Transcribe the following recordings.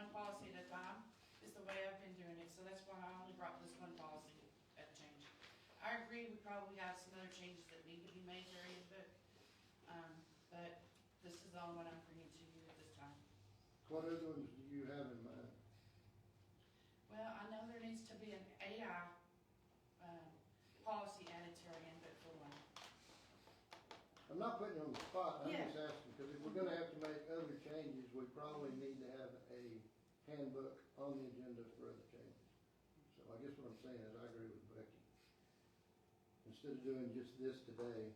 one policy at a time, is the way I've been doing it, so that's why I only brought this one policy at change. I agree, we probably have some other changes that need to be made to our handbook, but this is the only one I'm bringing to you at this time. What other ones do you have in mind? Well, I know there needs to be an AI, policy added to our handbook for one. I'm not putting you on the spot, I'm Yeah. just asking, because if we're gonna have to make other changes, we probably need to have a handbook on the agenda for other changes. So I guess what I'm saying is I agree with Becky. Instead of doing just this today,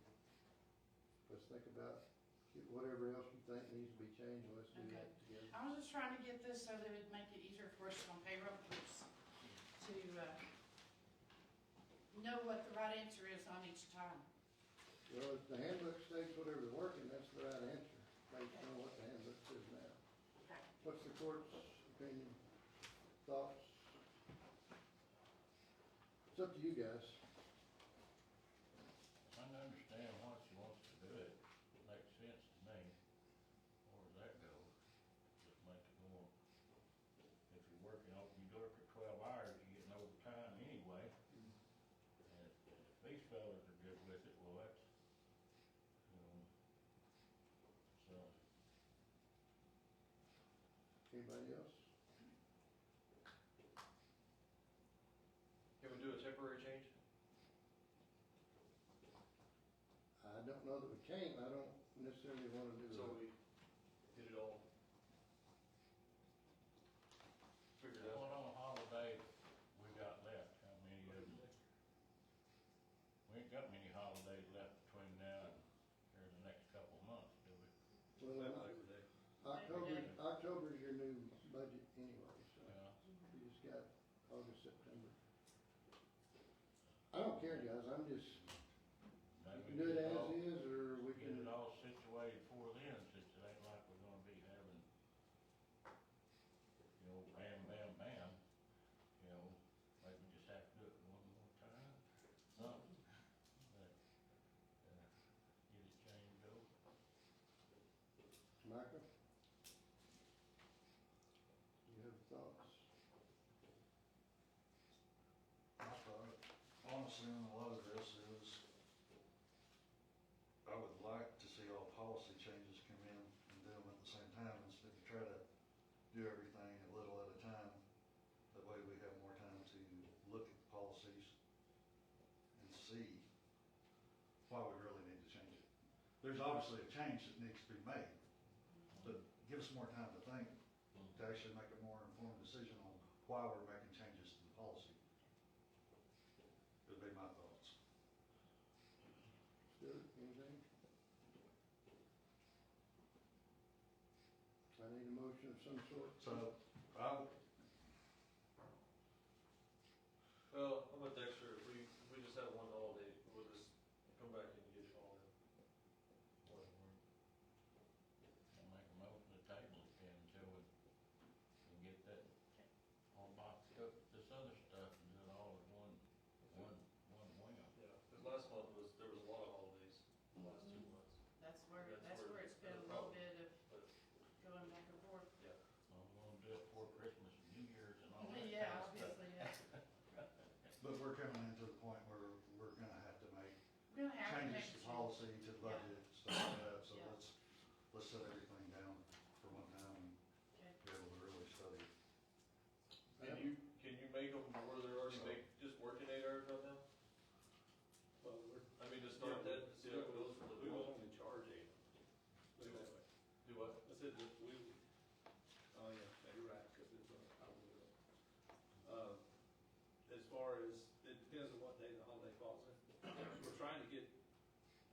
let's think about whatever else you think needs to be changed, and let's do Okay. that together. I was just trying to get this so that it would make it easier for us on payroll groups to, know what the right answer is on each time. Well, if the handbook states whatever's working, that's the right answer, based on what the handbook says now. Okay. What's the court's opinion, thoughts? It's up to you guys. I can understand why she wants to do it, it makes sense to me. Where does that go? Just make it more, if you're working, you work at 12 hours, you're getting overtime anyway. And if these fellas are good with it, well, that's, so. Anybody else? Can we do a temporary change? I don't know that we can, I don't necessarily wanna do So it. we get it all figured What out? on holiday we got left, how many of them? We ain't got many holidays left between now and the next couple of months, do we? Well, Labor Day. October's your new budget anyway, so Yeah. you just got August, September. I don't care, guys, I'm just, we Maybe can do it as all- is, or we Get it can, all situated for then, since it ain't like we're gonna be having, bam, bam, bam, maybe just have to do it one more time, something, but, get it changed over. Michael? You have thoughts? My thought, honestly, on a lot of this is, I would like to see all policy changes come in and do them at the same time instead of try to do everything a little at a time. That way we have more time to look at the policies and see why we really need to change it. There's obviously a change that needs to be made, but give us more time to think, to actually make a more informed decision on why we're making changes to the policy. Would be my thoughts. Stuart, anything? I need a motion of some sort. So, Well, I'm with Dexter, if we just have one holiday, we'll just come back and get it all in. I'll make a motion to table it then until we can get that all boxed up, this other stuff, and do it all at one wing. Yeah, because last month there was a lot of holidays, the last 2 months. That's where it's been a the little problem. bit of But, going back and forth. yeah, I'm gonna do it before Christmas and New Year's and all that. Yeah, kind of stuff. obviously, yeah. but we're coming into the point where we're gonna have to make We're gonna have to make changes a to change. policy, to the budget, stuff like that, so Yeah. let's set everything down for one time and Okay. be able to really study. can you make them where they're already just working 8 hours right now? Well, I mean, to start that, to see how it goes for the we will month. only charge 8. Put it that way. Do what? I said that we, oh yeah, you're right, because it's, as far as, it depends on what day the holiday falls in. We're trying to get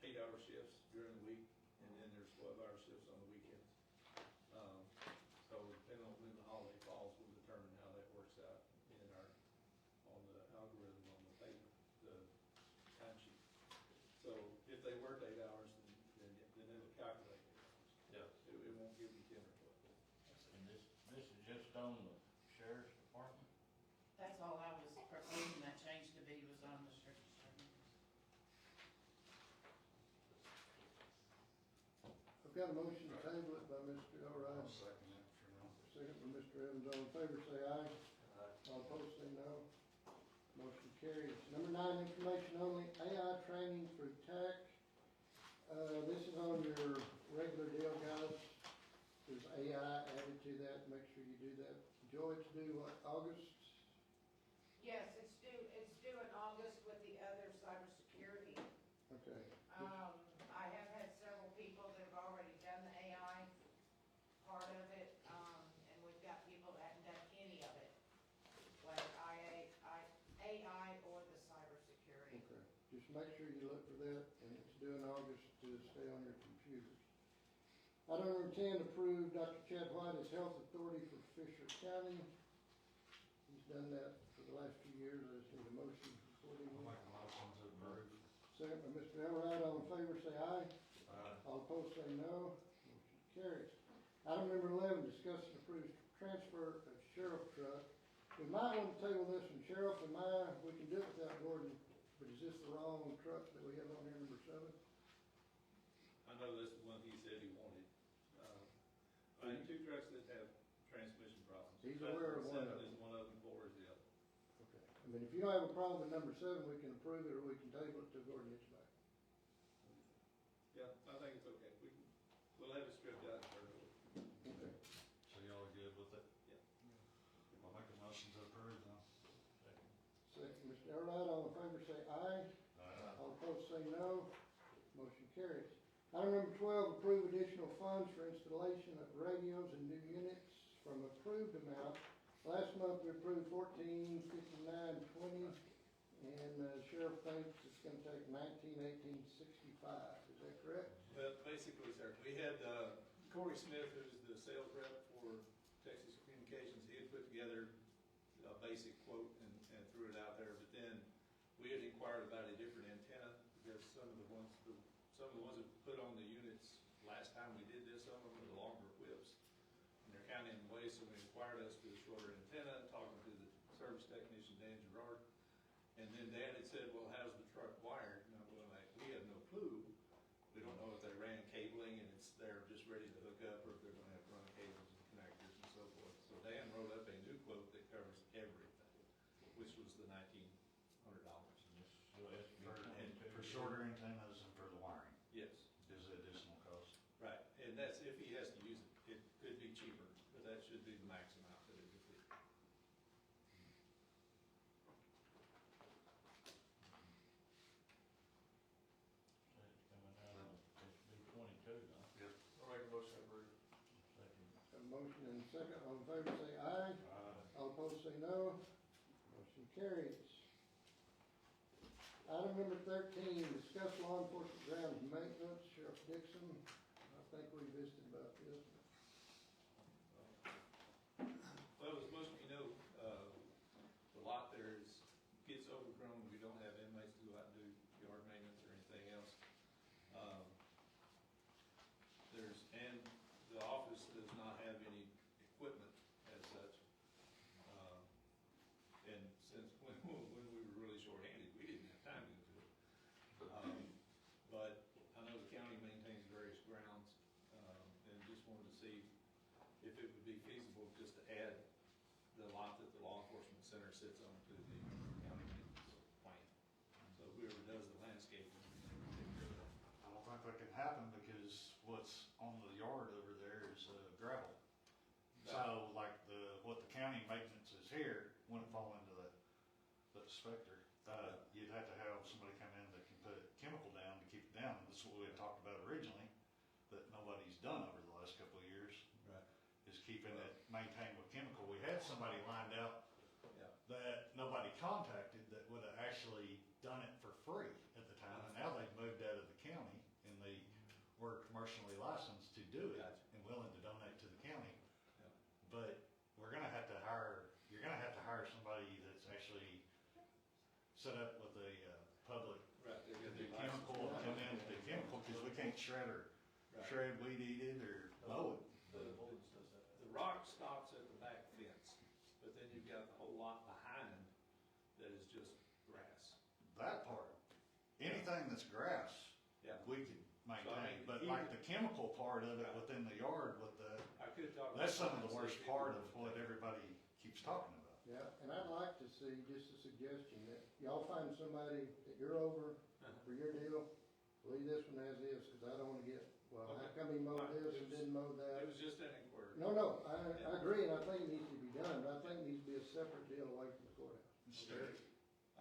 8-hour shifts during the week, and then there's 12-hour shifts on the weekends. So depending on when the holiday falls, we'll determine how that works out on the algorithm, on the payment, the timesheet. So if they work 8 hours, then it'll calculate 8 hours. Yeah. It won't give you 10 or 12. And this is just on the sheriff's department? That's all I was proposing that change to be, was on the sheriff's department. I've got a motion to table it by Mr. I'll O'Reilly, second that for now. second by Mr. Evans. All in favor, say aye. All opposed, say no. Motion carries. Number 9, information only, AI training for TAC. This is on your regular deal, guys. There's AI added to that, make sure you do that. Joy, it's due what, August? Yes, it's due in August with the other cybersecurity. Okay. I have had several people that have already done the AI part of it, and we've got people that haven't done any of it, whether AI or the cybersecurity. Okay, just make sure you look for that, and it's due in August to stay on your computers. Item number 10, approve Dr. Chad White as Health Authority for Fisher County. He's done that for the last few years, I just need a motion I'll accordingly. make a motion to approve. Second by Mr. Elrod, all in favor say aye. Aye. All opposed say no. Motion carries. Item number 11, discuss and approve transfer of sheriff truck. We might want to table this one, Sheriff, we can do it without Gordon, but is this the wrong truck that we have on here, number 7? I know that's the one he said he wanted. I have 2 trucks that have transmission problems. He's aware of one of 7 them. is one of them, 4 is the other. Okay. I mean, if you don't have a problem with number 7, we can approve it, or we can table it till Gordon gets back. Yeah, I think it's okay. We'll have it stripped out and turned over. Okay. So y'all are good with it? Yeah. I'll make a motion to approve then. Second, Mr. Elrod, all in favor say aye. Aye. All opposed say no. Motion carries. Item number 12, approve additional funds for installation of radios and new units from approved amount. Last month, we approved $1459.20, and Sheriff thinks it's gonna take $1918.65. Is that correct? Well, basically, sir, we had Corey Smith, who's the sales rep for Texas Communications, he had put together a basic quote and threw it out there, but then we had inquired about a different antenna, because some of the ones that put on the units last time we did this, some of them were the longer whips, and they're kind of in the way, so we inquired as to the shorter antenna, talking to the service technician, Dan Gerard, and then Dan had said, well, how's the truck wired? And I'm going like, we have no clue. We don't know if they ran cabling and they're just ready to hook up, or if they're gonna have to run cables and connectors and so forth. So Dan wrote up a new quote that covers everything, which was the $1,900. For shorter antennas and for the wiring Yes, is the additional cost. right, and that's if he has to use it. It could be cheaper, but that should be the max amount that it would be. It's coming out of, it's be 22, huh? Yep. I'll make a motion to approve. Second. A motion and a second, all in favor say aye. All opposed say no. Motion carries. Item number 13, discuss law enforcement grounds maintenance. Sheriff Dixon, I think we visited about this. Well, as most of you know, the lot there gets overgrown. We don't have inmates to go out and do yard maintenance or anything else. And the office does not have any equipment as such. And since when we were really short-handed, we didn't have time to go to it. But I know the county maintains various grounds, and just wanted to see if it would be feasible just to add the lot that the law enforcement center sits on to the county maintenance plan. So whoever does the landscaping, they can take care of that. I don't think that can happen because what's on the yard over there is gravel. So like what the county maintenance is here wouldn't fall into the specter. You'd have to have somebody come in that can put chemical down to keep it down. This is what we had talked about originally, that nobody's done over the last couple of years, Right. is keeping it maintained with chemical. We had somebody lined up Yeah. that nobody contacted that would have actually done it for free at the time, and now they've moved out of the county and they were commercially licensed to do it Gotcha. and willing to donate to the county. Yeah. But you're gonna have to hire somebody that's actually set up with a public Right, they're to gonna do be chemical, licensed. come in to do chemical, because we can't Right. shred, weed eat it, or mow it. The rock stops at the back fence, but then you've got the whole lot behind that is just grass. That part, anything that's grass, Yeah. we could maintained, but like the chemical part of it within the yard with the, I could talk. that's some of the worst part of what everybody keeps talking about. Yeah, and I'd like to see, just a suggestion, that y'all find somebody that you're over for your deal, leave this one as is, cause I don't wanna get, well, how Okay. come he mowed this and didn't mow It that? was just an inquiry. No, I agree, and I think it needs to be done, but I think it needs to be a separate deal away from the courthouse.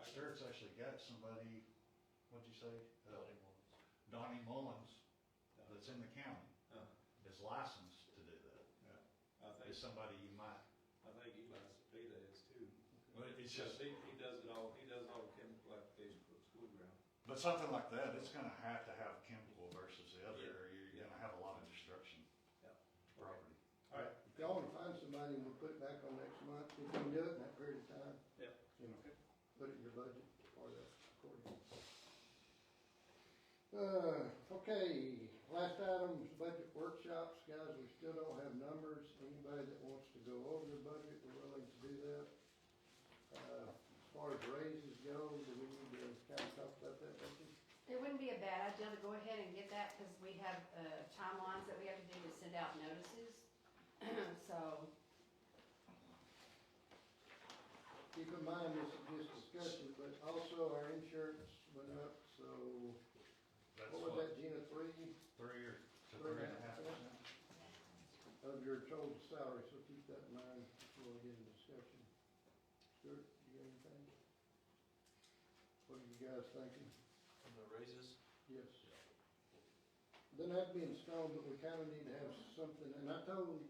Sturt's actually got somebody, what'd you say? Donnie Mullins, that's in the county, Uh, is licensed to do that. I think, Is somebody you might, I think Eli Cepeda is too. but it's Just, just, he does it all, he does all the chemical application for the school ground. but something like that, it's gonna have to have chemical versus the other, Yeah. or you're gonna have a lot of destruction Yeah. property. All right. If y'all wanna find somebody and we'll put it back on next month, if you can do it in that period of time. Yep. You know, Okay. put it in your budget for that accordingly. Okay, last item is budget workshops, guys, we still don't have numbers, anybody that wants to go over the budget, we're willing to do that. As far as raises go, do we need to kind of talk about that, Becky? It wouldn't be a bad idea to go ahead and get that, because we have timelines that we have to do to send out notices. So, Keep in mind, this is just discussion, but also our insurance went up, so, That's what was that, Gina, 3% 3.5%. of your total salary, so keep that in mind before we get into discussion. Stuart, you got anything? What are you guys thinking? And the raises, Yes. Doesn't have to be in stone, but we kinda need to have something, and I told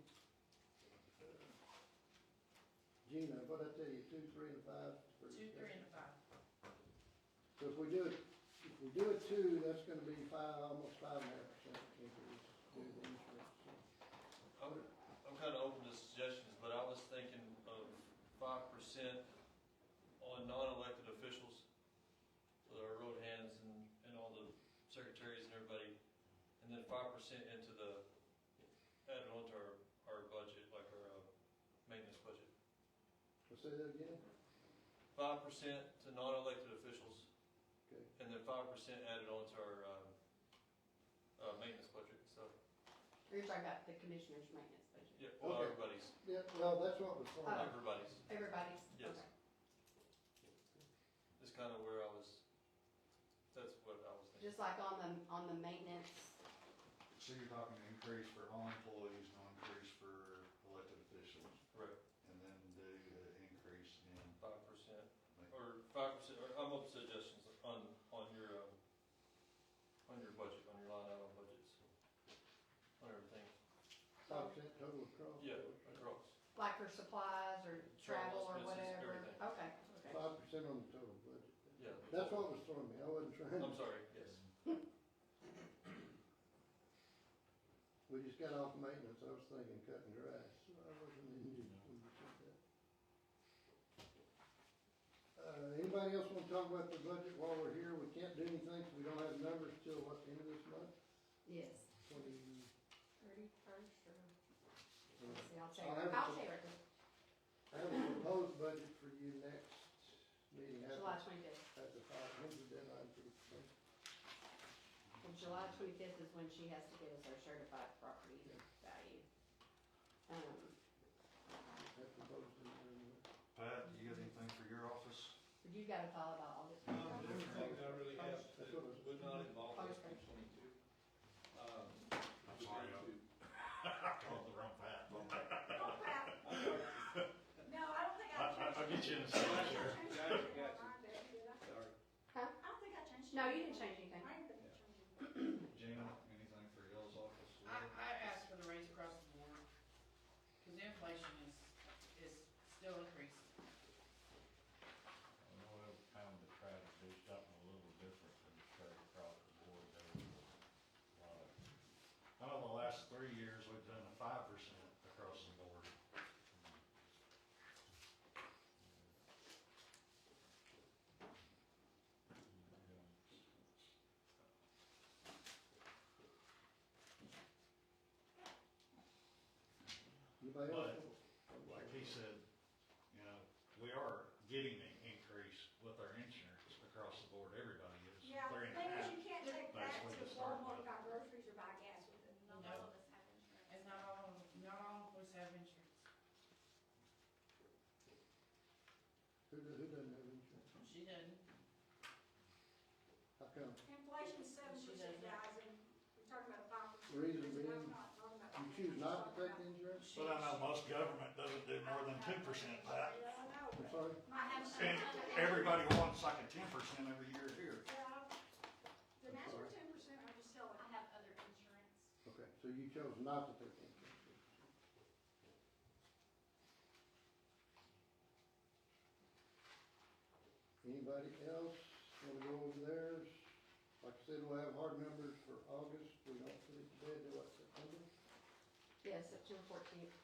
Gina, what'd I tell you, 2, 3, and 5? for 2, 3, and 5. So if we do it 2, that's gonna be almost 5.5% increase due to the insurance, so. I'm kinda open to suggestions, but I was thinking of 5% on non-elected officials, with our road hands and all the secretaries and everybody, and then 5% into the, added onto our budget, like our, maintenance budget. Let's say that again? 5% to non-elected officials, Okay. and then 5% added onto our, maintenance budget, so, you're talking about the commissioner's maintenance budget. yeah, well, Okay. everybody's, Yeah, well, that's what was Oh. thought. everybody's, Everybody's? Yes. Okay. is kinda where I was, that's what I was thinking. Just like on the maintenance, So you're talking increase for all employees, no increase for elected officials, Correct, and then do the increase in. 5%, or 5%, or I'm up to suggestions on your budget, on your line item budgets, on everything. 5% total across. Yeah, across. like for supplies or travel or expenses, whatever? everything. Okay, okay. 5% on the total budget. Yeah. That's what was throwing me, I wasn't trying I'm to, sorry, yes. we just got off maintenance, I was thinking cutting grass, so I wasn't in when you said that. Anybody else wanna talk about the budget while we're here? We can't do anything, 'cause we don't have numbers till what, the end of this month? Yes. 20, 31st or, uh, let's see, I'll I'll check, have it I'll for- check it. I have a proposed budget for you next meeting. July 25th. At the 500 deadline for the, Well, July 25th is when she has to get us our certified property value. that proposed in there. Pat, do you got anything for your office? But you gotta file about August. The only thing I really have That's that what it was. would not involve Okay. SB 22. I'm sorry, I called the wrong Pat. No, I don't think I'll get you in a second, sure. Gotcha. Sorry. Huh? I don't think I changed. No, you didn't change anything. I didn't think I changed. Gina, anything for y'all's office? I asked for the raise across the board, cause the inflation is still increased. I know every time they try to do something a little different than straight across the board, there's a lot of, I know the last 3 years, we've done a 5% across the board. Anybody else? Like he said, you know, we are getting an increase with our insurance across the board, everybody is. Yeah, the 3.5. thing is, you can't take that Basically to the start Walmart, line. got who doesn't have insurance? She doesn't. How come? Inflation's 7%, guys, and we're talking about 5%. Reason I'm being, not talking about You choose not to take the talking insurance? But I know most government doesn't do more than 10%, Pat. Yeah, I know, I'm but- sorry? I have some And other. everybody wants like a 10% every year here. Yeah, the national 10%, I'm just telling. I have other insurance. Okay, so you chose not to take the insurance. Anybody else wanna go over theirs? Like I said, we'll have hard numbers for August, we don't put it to bed till what, September? Yes, September 14th.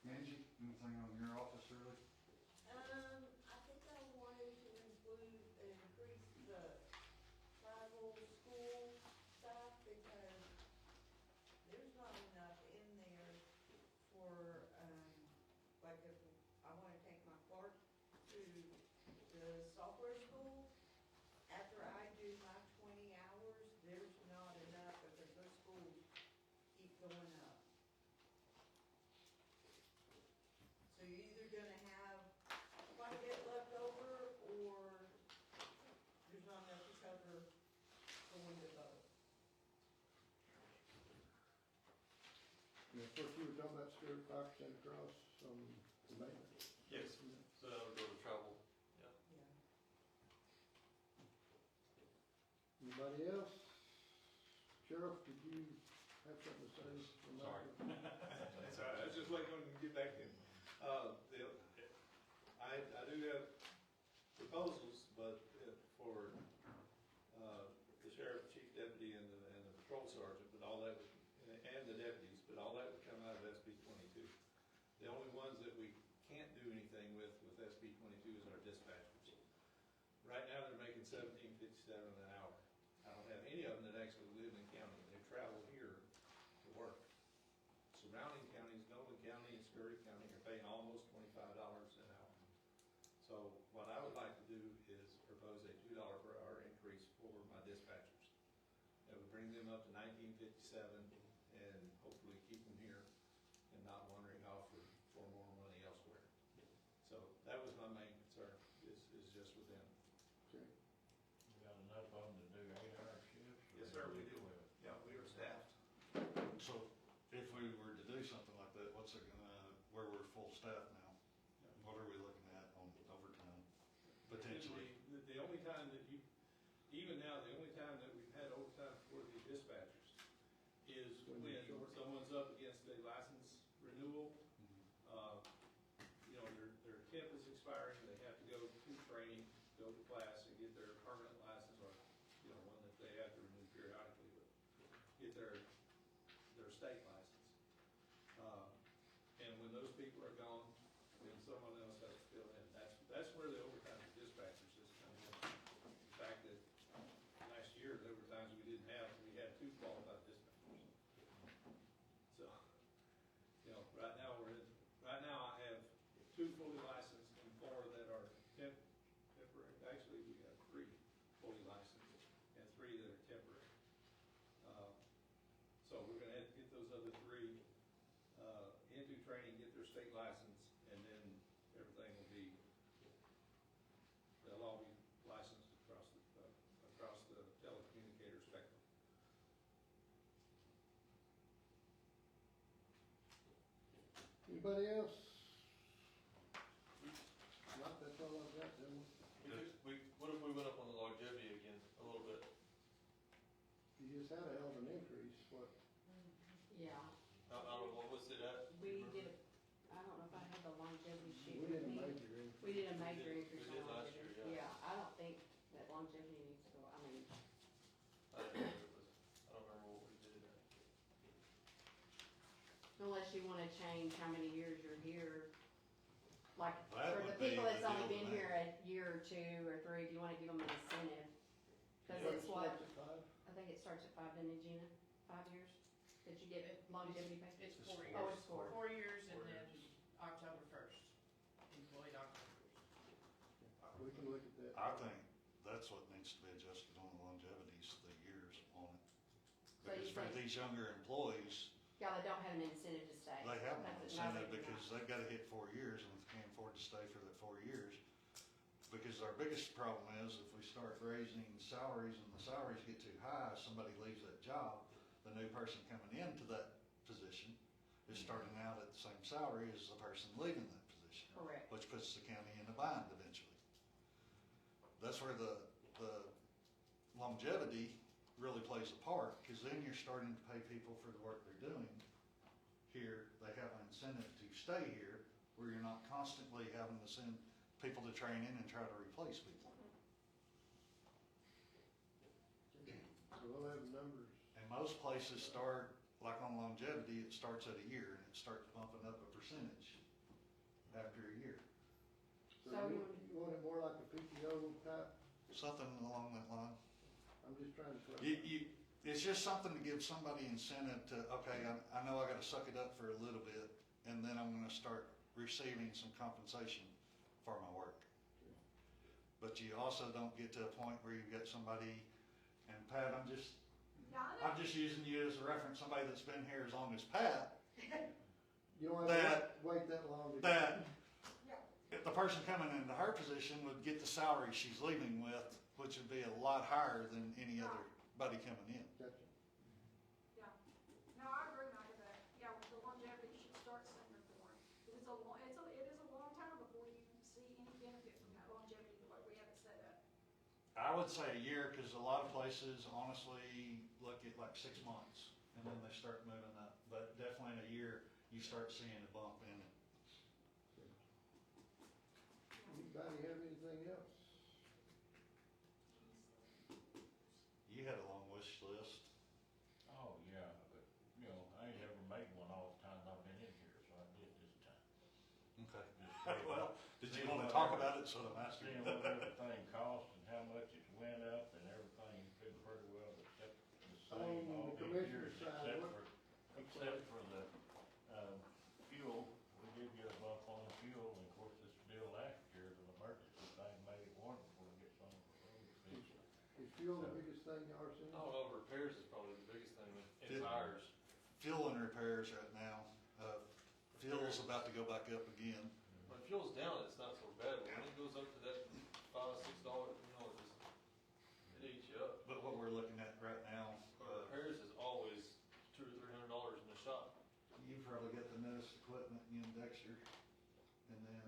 Angie, anything on your office really? I think I wanted to include, increase the tribal school staff because there's not enough in there for, like if I wanna take my clerk to the software school, after I do my 20 hours, there's not enough because those schools keep going up. So you're either gonna have quite a bit left over, or there's not enough to cover going to both. And of course, you were talking about Stuart 5% across on the maintenance. Yes. So that would go to travel. Yeah. Anybody else? Sheriff, did you have something to say? Sorry. That's all right, I was just waiting on you to get back in. I do have proposals, but for, the sheriff, chief deputy, and the patrol sergeant, but all that, and the deputies, but all that would come out of SB 22. The only ones that we can't do anything with SB 22 is our dispatchers. Right now, they're making $17.57 an hour. I don't have any of them that actually live in county, they travel here to work. Surrounding counties, Nolan County and Scurry County, are paying almost $25 an hour. So what I would like to do is propose a $2 per hour increase for my dispatchers. That would bring them up to $19.57 and hopefully keep them here and not wandering off for more money elsewhere. So that was my main concern, is just with them. Okay. You got enough of them to do 8-hour shifts? or Yes, sir, we do. 12? Yeah, we are staffed. So if we were to do something like that, what's it gonna, where we're full staff now, what are we looking at on overtime, potentially? The only time that even now, the only time that we've had overtime for the dispatchers is When when you're short. someone's up against a license renewal. Their temp is expiring, they have to go to training, go to class and get their permanent license, or, one that they have to renew periodically, but get their state license. And when those people are gone, then someone else has to fill in. That's where the overtime for dispatchers is coming in. The fact that last year, there were times we had 2 qualified dispatchers. So, right now I have 2 fully licensed and 4 that are temporary. Actually, we have 3 fully licensed and 3 that are temporary. So we're gonna have to get those other 3 into training, get their state license, and then everything will be, they'll all be licensed across the telecommunicator spectrum. Anybody else? Not, that's all I've got, then. What if we went up on the longevity again a little bit? You just had a hell of an increase, what, Yeah, I don't know, what was it at? we did, I don't know if I have the longevity sheet we with did a me. major increase. We did a major We increase did on last longevity. year, yeah. Yeah, I don't think that longevity needs to go, I mean, I don't know what it was. I don't remember what we did it at. unless you wanna change how many years you're here. Like, That for the would be people that's the only deal been to here a year or 2 or 3, if you wanna give them an incentive. Cause What, it's what, starts at 5? I think it starts at 5, doesn't it, Gina? 5 years that you get longevity pay? It's 4 Oh, years. it's 4. 4 years and 4 then years. October 1st, employed October 1st. We can look at that. I think that's what needs to be adjusted on the longevities, the years on it. So you Because for think- these younger employees, Yeah, they don't have an incentive to stay. they have no That's incentive another reason. because they've gotta hit 4 years, and if they can't afford to stay for that 4 years. Because our biggest problem is if we start raising salaries and the salaries get too high, somebody leaves that job, the new person coming into that position is starting out at the same salary as the person leaving that position. Correct. Which puts the county in a bind eventually. That's where the longevity really plays a part, because then you're starting to pay people for the work they're doing. Here, they have an incentive to stay here, where you're not constantly having to send people to training and try to replace people. So we'll have numbers. And most places start, like on longevity, it starts at a year, and it starts bumping up a percentage after a year. So So you want it more like a PTO type? Something along that line. I'm just trying to clarify. It's just something to give somebody incentive to, okay, I know I gotta suck it up for a little bit, and then I'm gonna start receiving some compensation for my work. But you also don't get to a point where you've got somebody, and Pat, I'm just using you as a reference, somebody that's been here as long as Pat, You don't have to wait that long to. that if the person coming into her position would get the salary she's leaving with, which would be a lot higher than any other buddy coming in. Gotcha. Yeah, no, I agree, Mike, that, yeah, the longevity should start sooner for them. It is a long time before you see any benefit from that longevity, the way we have it set up. I would say a year, because a lot of places honestly look at like 6 months, and then they start moving up. But definitely in a year, you start seeing a bump in it. Anybody have anything else? You had a long wish list. Oh, yeah, but, you know, I ain't ever made one all the times I've been in here, so I did this time. Okay. Just Well, did you see want to what talk every- about it, so I'm asking? Seeing what everything cost and how much it's went up and everything, it's been pretty well except the same On all the these years, commissioner's side, except for the, fuel. We did get a bump on the fuel, and of course, this deal last year, the emergency thing made it wonderful to get some of the roads fixed. Is fuel the biggest thing y'all are seeing? Oh, well, repairs is probably the biggest thing, and Did- tires. Fuel and repairs right now. Fuel's about to go back up again. When fuel's down, it's not so bad, but when it goes up to that $5, $6, it eats you up. But what we're looking at right now, But repairs is always $200 or $300 in the shop. you probably got the newest equipment in Dexter. And then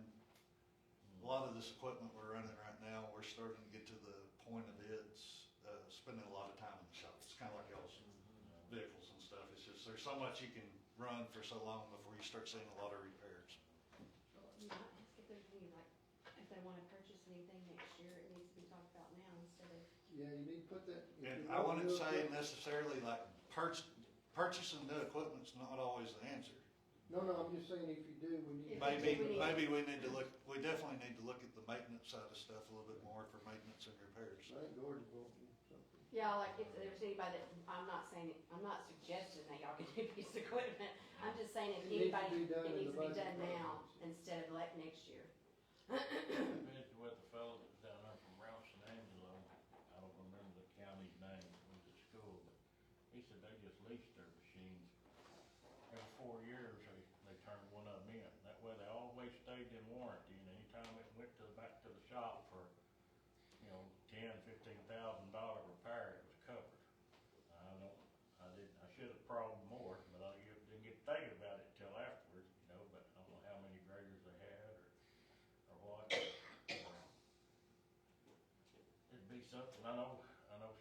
a lot of this equipment we're running right now, we're starting to get to the point of it's spending a lot of time in the shop. It's kind of like y'all's vehicles and stuff. It's just, there's so much you can run for so long before you start seeing a lot of repairs. You might ask if there's any, like, if they wanna purchase anything next year, it needs to be talked about now instead of, Yeah, you need to put that. if And you I wanna wouldn't do say it- necessarily like purchasing new equipment's not always the answer. No, I'm just saying if you do, we need. If we do, Maybe we need to look, we definitely need to look at the maintenance side of stuff a little bit more for maintenance and repairs. I think Gordon will do something. yeah, like if there's anybody that, I'm not suggesting that y'all can do piece of equipment. I'm just saying if It needs to anybody, be done it in needs the to be budget done now process. instead of like next year. Been to what the fellow that was down there from Rouse and Angelo, I don't remember the county's name, it was at school, but he said they just leased their machines. Every 4 years, they turned one of them in. That way they always stayed in warranty, and anytime it went back to the shop for, $10,000, $15,000 repair, it was covered. I should have probed more, but I didn't get thinking about it till afterwards, but I don't know how many graders they had or what. It'd be something, I know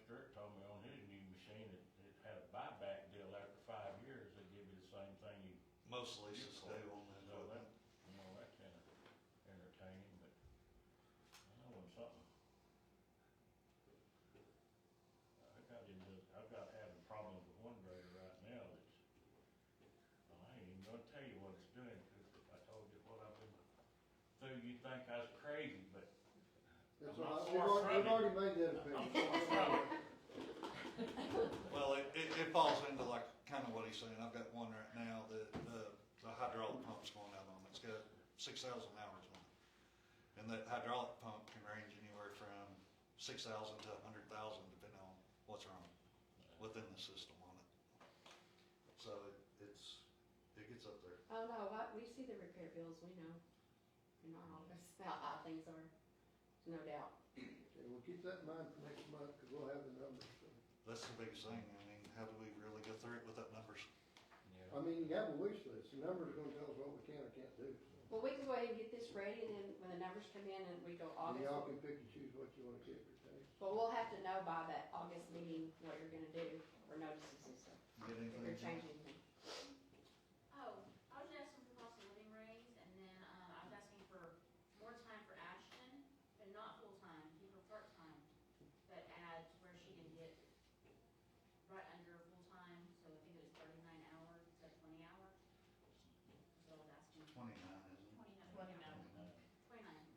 Sturt told me on his new machine, it had a buyback deal after 5 years, they give you the same thing you. Most leases do on that So that, equipment. that's entertaining, but I know when something. I've got having problems with one grader right now that's, well, I ain't even gonna tell you what it's doing, 'cause if I told you what I've been through, you'd think I was crazy, but That's I'm not what far from we've it. already made that I'm opinion. far from it. Well, it falls into like kind of what he's saying. I've got one right now that the hydraulic pump's going out on. It's got 6,000 hours on it. And that hydraulic pump can range anywhere from 6,000 to 100,000 depending on what's wrong within the system on it. So it gets up there. Oh, no, we see the repair bills, we know, in our office, how high things are, no doubt. And we'll keep that in mind for next month, because we'll have the numbers, so. That's the biggest thing. I mean, how do we really go through it without numbers? Yeah. I mean, you have a wish list, the numbers are gonna tell us what we can or can't do, so. Well, we can go ahead and get this ready, and then when the numbers come in and we go And August, y'all can pick and choose what you wanna keep or take. but we'll have to know by that August meeting what you're gonna do, or notices and stuff, Get if anything? you're Jen? changing anything. Oh, I was asking for cost of living raise, and then, I was asking for more time for Ashton, but not full-time, keep her part-time, but add to where she can get right under full-time, so I think it was 39 hours, instead of 20 hours. So I was asking. 29, isn't it? 29. 29. 29.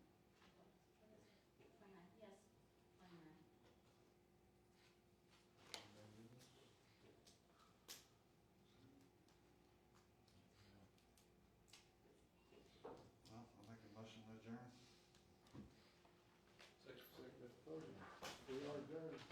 What is it? 29, yes, 29. Well, I'll make a motion to adjourn. Section Second, Mr. President, we are adjourned.